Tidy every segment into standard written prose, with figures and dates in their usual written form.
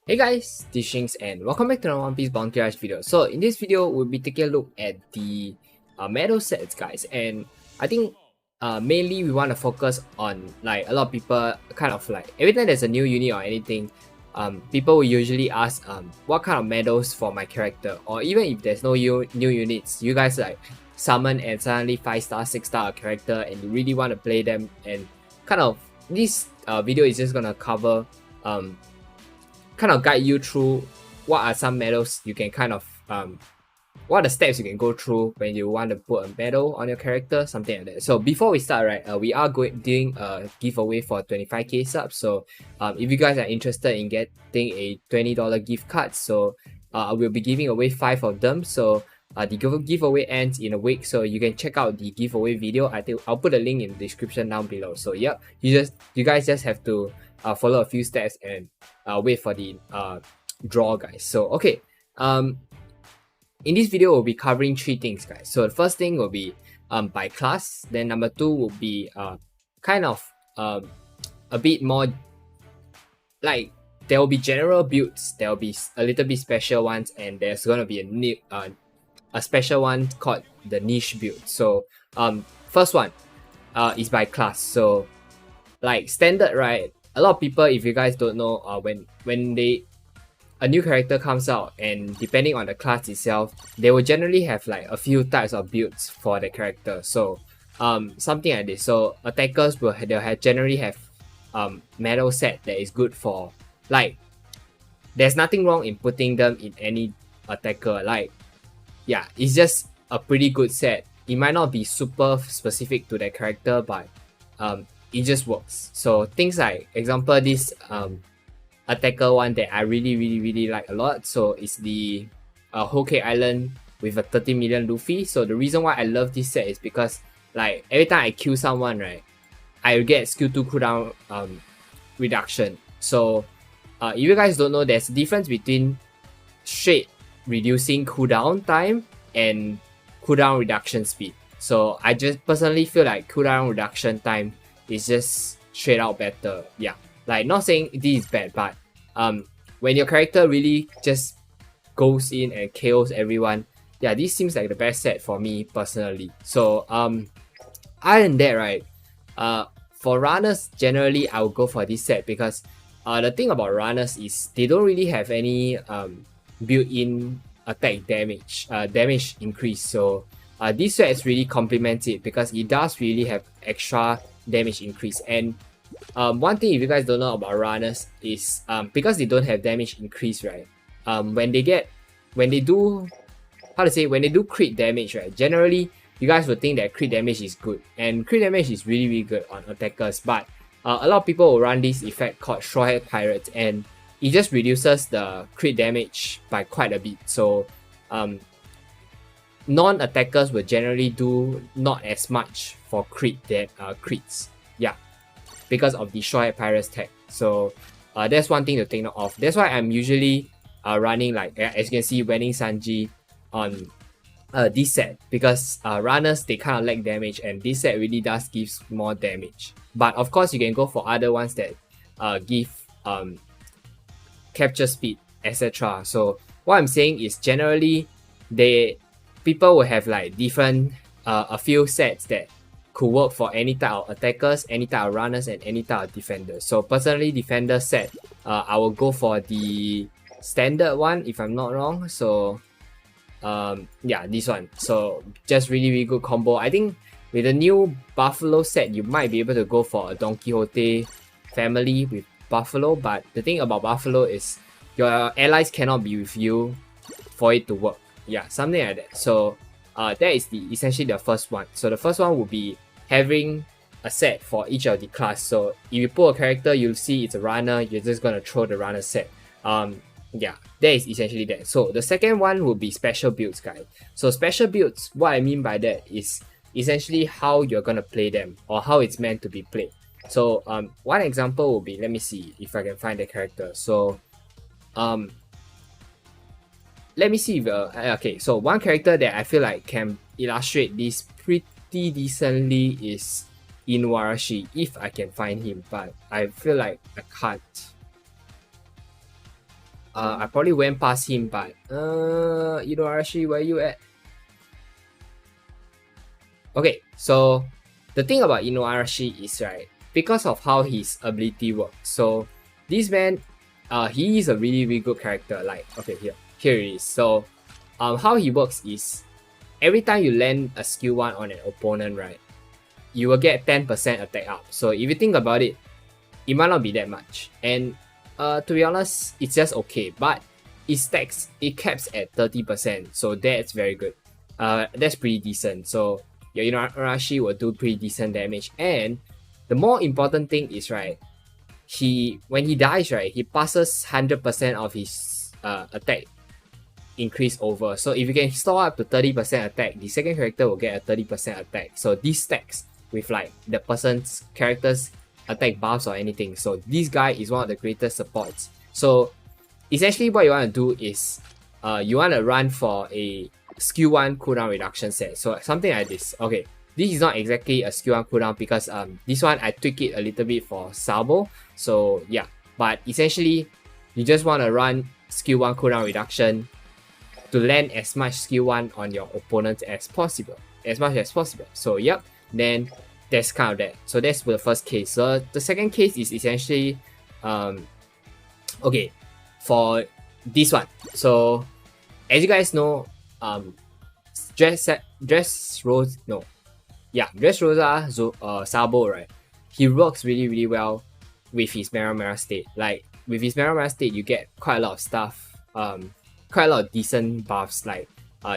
Hey guys, this is Shinx and welcome back to the One Piece Bounty Rush video. So in this video, we'll be taking a look at the medal sets, guys. And I think mainly we want to focus on like a lot of people kind of like every time there's a new unit or anything, people will usually ask what kind of medals for my character, or even if there's no new units, you guys like summon and suddenly 5-star, 6-star character and you really want to play them, and kind of this video is just gonna cover kind of guide you through what are some medals you can kind of what are the steps you can go through when you want to put a medal on your character, something like that. So before we start, right, we are doing a giveaway for 25k subs. So if you guys are interested in getting a $20 gift card, so we'll be giving away 5 of them. So the giveaway ends in a week, so you can check out the giveaway video. I think I'll put a link in the description down below. So yeah, you guys just have to follow a few steps and wait for the draw, guys. So okay, in this video we'll be covering 3 things, guys. So the first thing will be by class, then number 2 will be kind of a bit more like there will be general builds, there will be a little bit special ones, and there's gonna be a new a special one called the niche build. So first one is by class. So like standard, right, a lot of people, if you guys don't know, when a new character comes out, and depending on the class itself, they will generally have like a few types of builds for the character. So something like this. So attackers will generally have medal set that is good for, like, there's nothing wrong in putting them in any attacker. Like, yeah, it's just a pretty good set. It might not be super specific to the character, but it just works. So things like, example, this attacker one that I really like a lot. So it's the Whole Cake Island with a 30 million Luffy. So the reason why I love this set is because, like, every time I kill someone, right, I get skill 2 cooldown reduction. So if you guys don't know, there's a difference between straight reducing cooldown time and cooldown reduction speed. So I just personally feel like cooldown reduction time is just straight out better. Yeah, like, not saying this is bad, but when your character really just goes in and KOs everyone, yeah, this seems like the best set for me personally. So other than that, right, for runners, generally I will go for this set because the thing about runners is they don't really have any built-in attack damage increase. So this set really complements it because it does really have extra damage increase. And one thing, if you guys don't know about runners, is because they don't have damage increase, right, when they do crit damage, right, generally you guys would think that crit damage is good, and crit damage is really good on attackers. But a lot of people will run this effect called Straw Hat Pirates, and it just reduces the crit damage by quite a bit. So non-attackers will generally do not as much for crits. Yeah, because of the Straw Hat Pirates tag. So that's one thing to take note of. That's why I'm usually running, like, as you can see, Wedding Sanji on this set, because runners, they kind of lack damage, and this set really does gives more damage. But of course you can go for other ones that give capture speed, etc. So what I'm saying is, generally people will have like different a few sets that could work for any type of attackers, any type of runners, and any type of defenders. So personally, defender set, I will go for the standard one if I'm not wrong. So yeah, this one. So just really good combo. I think with the new Buffalo set, you might be able to go for a Don Quixote family with Buffalo. But the thing about Buffalo is your allies cannot be with you for it to work. Yeah, something like that. So that is essentially the first one. So the first one will be having a set for each of the class. So if you pull a character, you'll see it's a runner, you're just gonna throw the runner set. Yeah, that is essentially that. So the second one will be special builds, guys. So special builds, what I mean by that is essentially how you're gonna play them, or how it's meant to be played. So one example will be, let me see if I can find the character. So let me see if okay, so one character that I feel like can illustrate this pretty decently is Inuarashi, if I can find him, but I feel like I can't. I probably went past him, but Inuarashi, where you at? Okay, so the thing about Inuarashi is, right, because of how his ability works. So this man, he is a really, really good character. Like, okay, here it is. So how he works is every time you land a skill 1 on an opponent, right, you will get 10% attack up. So if you think about it, it might not be that much. And to be honest, it's just okay. But it caps at 30%. So that's very good. That's pretty decent. So your Inuarashi will do pretty decent damage. And the more important thing is, right, when he dies, right, he passes 100% of his attack increase over. So if you can store up to 30% attack, the second character will get a 30% attack. So this stacks with like the person's character's attack buffs or anything. So this guy is one of the greatest supports. So essentially what you want to do is you want to run for a skill 1 cooldown reduction set. So something like this. Okay, this is not exactly a skill 1 cooldown because this one I tweak it a little bit for Sabo. So yeah, but essentially you just want to run skill 1 cooldown reduction to land as much skill 1 on your opponent as possible. So yep, then that's kind of that. So that's the first case. So the second case is essentially okay, for this one. So as you guys know, Dressrosa Sabo, right? He works really, really well with his Merah state. Like with his Merah state, you get quite a lot of stuff, quite a lot of decent buffs like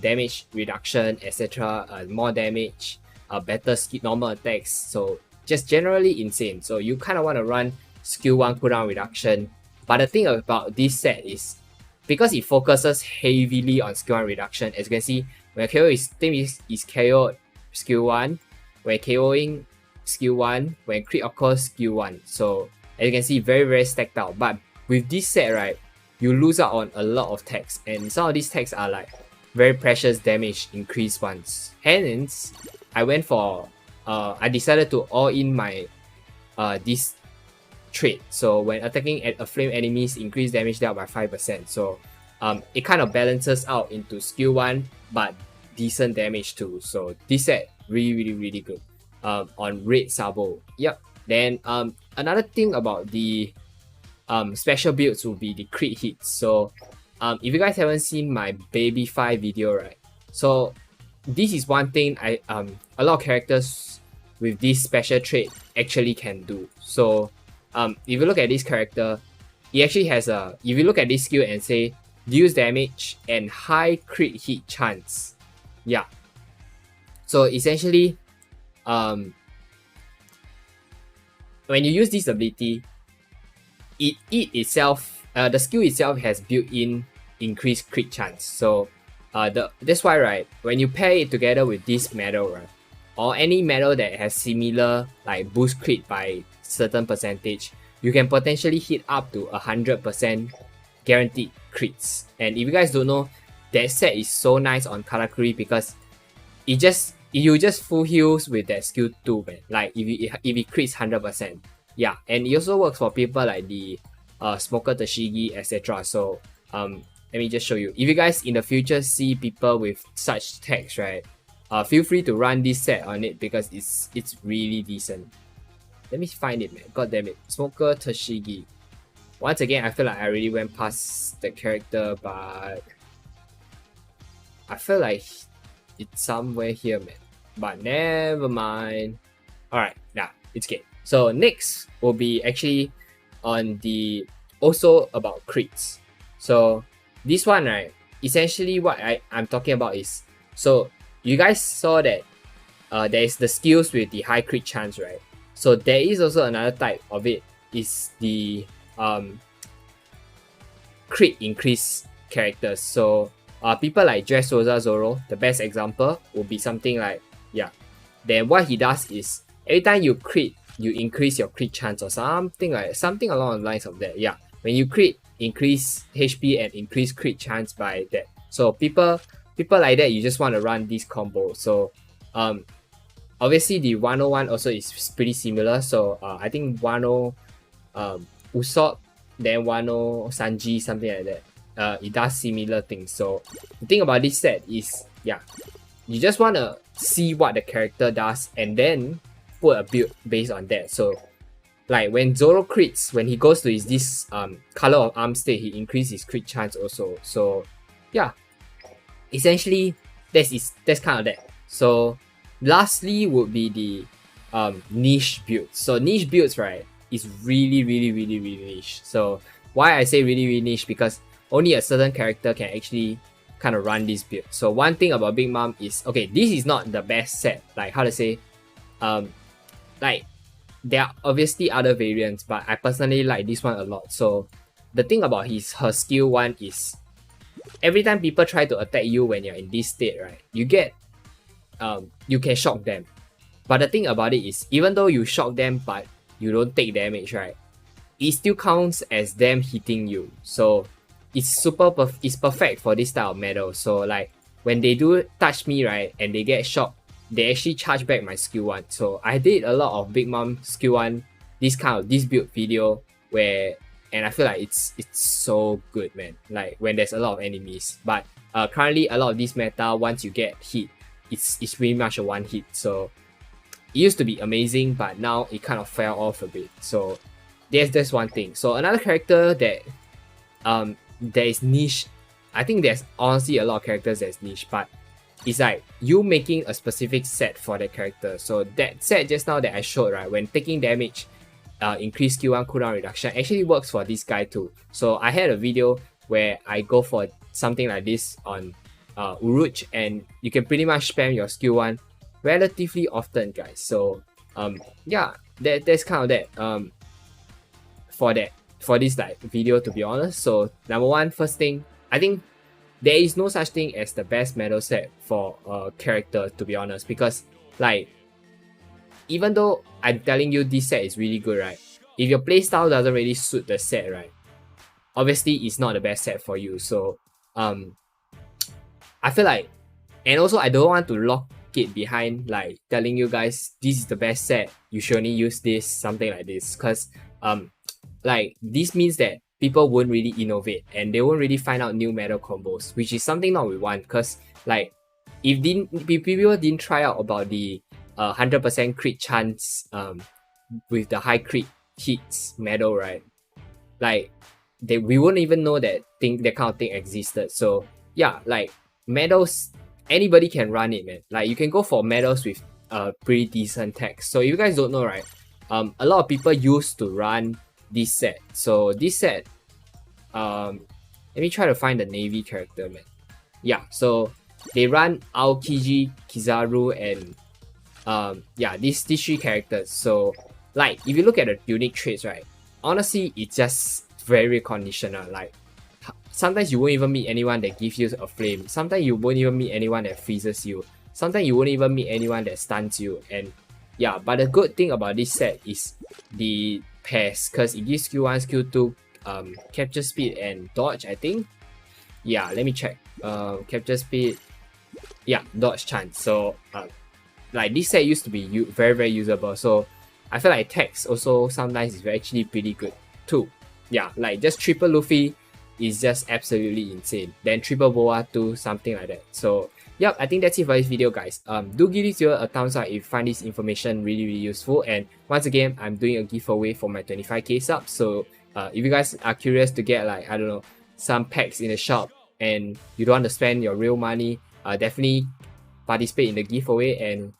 damage reduction, etc. More damage, better normal attacks. So just generally insane. So you kind of want to run skill 1 cooldown reduction. But the thing about this set is because it focuses heavily on skill 1 reduction. As you can see, when KO is KO skill 1, when KOing skill 1, when crit occurs skill 1. So as you can see, very, very stacked out. But with this set, right, you lose out on a lot of tags, and some of these tags are like very precious damage increase ones. Hence, I decided to all in my this trait. So when attacking at a flame enemies, increase damage dealt by 5%. So it kind of balances out into skill 1 but decent damage too. So this set really, really, really good on Red Sabo. Yep. Then another thing about the special builds will be the crit hits. So if you guys haven't seen my Baby 5 video, right? So this is one thing a lot of characters with this special trait actually can do. So if you look at this character, he actually has if you look at this skill and say deals damage and high crit hit chance. Yeah. So essentially, when you use this ability, the skill itself has built-in increased crit chance. So that's why, right, when you pair it together with this medal, right, or any medal that has similar like boost crit by certain percentage, you can potentially hit up to 100% guaranteed crits. And if you guys don't know, that set is so nice on Karakuri because you just full heals with that skill 2, man. Like if it crits 100%. Yeah, and it also works for people like the Smoker Tashigi, etc. So let me just show you. If you guys in the future see people with such tags, right, feel free to run this set on it because it's really decent. Let me find it, man. God damn it. Smoker Tashigi. Once again, I feel like I really went past the character, but I feel like it's somewhere here, man. But never mind. Alright, nah, it's okay. So next will be actually on the also about crits. So this one, right, essentially what I'm talking about is, so you guys saw that there is the skills with the high crit chance, right? So there is also another type of it, is the crit increase characters. So people like Dressrosa Zoro, the best example, will be something like, yeah. Then what he does is every time you crit, you increase your crit chance or something along the lines of that. Yeah, when you crit, increase HP and increase crit chance by that. So people like that, you just want to run this combo. So obviously the 101 also is pretty similar. So I think 10 Usopp then Wano, Sanji, something like that. It does similar things. So the thing about this set is, yeah, you just want to see what the character does and then put a build based on that. So like when Zoro crits, when he goes to this color of arm state, he increases his crit chance also. So yeah, essentially that's kind of that. So lastly would be the niche builds. So niche builds, right, is really niche. So why I say really niche, because only a certain character can actually kind of run this build. So one thing about Big Mom is, okay, this is not the best set, like how to say, like there are obviously other variants, but I personally like this one a lot. So the thing about her skill 1 is, every time people try to attack you when you're in this state, right, you get you can shock them. But the thing about it is, even though you shock them but you don't take damage, right, it still counts as them hitting you. So it's it's perfect for this type of metal. So like when they do touch me, right, and they get shocked, they actually charge back my skill 1. So I did a lot of Big Mom skill 1, this build video where, and I feel like it's so good, man. Like when there's a lot of enemies. But currently a lot of this meta, once you get hit, it's pretty much a one hit. So it used to be amazing, but now it kind of fell off a bit. So that's one thing. So another character that there is niche. I think there's honestly a lot of characters that's niche, but it's like you making a specific set for the character. So that set just now that I showed, right, when taking damage, increased skill 1 cooldown reduction, actually works for this guy too. So I had a video where I go for something like this on Uruch, and you can pretty much spam your skill 1 relatively often, guys. So yeah, that's kind of that for this like video, to be honest. So number one, first thing, I think there is no such thing as the best metal set for a character, to be honest, because like even though I'm telling you this set is really good, right, if your playstyle doesn't really suit the set, right, obviously it's not the best set for you. So I feel like, and also I don't want to lock it behind like telling you guys this is the best set, you should only use this, something like this, because like this means that people won't really innovate and they won't really find out new metal combos, which is something not we want. Because like if people didn't try out about the 100% crit chance with the high crit hits metal, right, like we wouldn't even know that kind of thing existed. So yeah, like medals, anybody can run it, man. Like you can go for medals with pretty decent text. So if you guys don't know, right, a lot of people used to run this set. So this set, let me try to find the Navy character, man. Yeah, so they run Aokiji, Kizaru, and yeah, these 3 characters. So like if you look at the unique traits, right, honestly it's just very conditional. Like sometimes you won't even meet anyone that gives you a flame, sometimes you won't even meet anyone that freezes you, sometimes you won't even meet anyone that stuns you. And yeah, but the good thing about this set is the pairs, because it gives skill 1, skill 2 capture speed and dodge, I think. Yeah, let me check. Capture speed, yeah, dodge chance. So like this set used to be very usable. So I feel like text also sometimes is actually pretty good too. Yeah, like just triple Luffy is just absolutely insane. Then triple Boa too, something like that. So yep, I think that's it for this video, guys. Do give this video a thumbs up if you find this information really useful. And once again, I'm doing a giveaway for my 25k subs. So if you guys are curious to get like, I don't know, some packs in the shop and you don't want to spend your real money, definitely participate in the giveaway and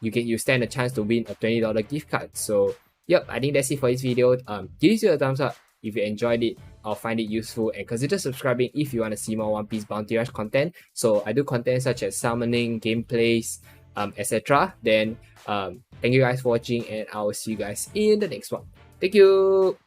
you stand a chance to win a $20 gift card. So yep, I think that's it for this video. Give this video a thumbs up if you enjoyed it or find it useful, and consider subscribing if you want to see more One Piece Bounty Rush content. So I do content such as summoning, gameplays, etc. Then thank you guys for watching, and I will see you guys in the next one. Thank you.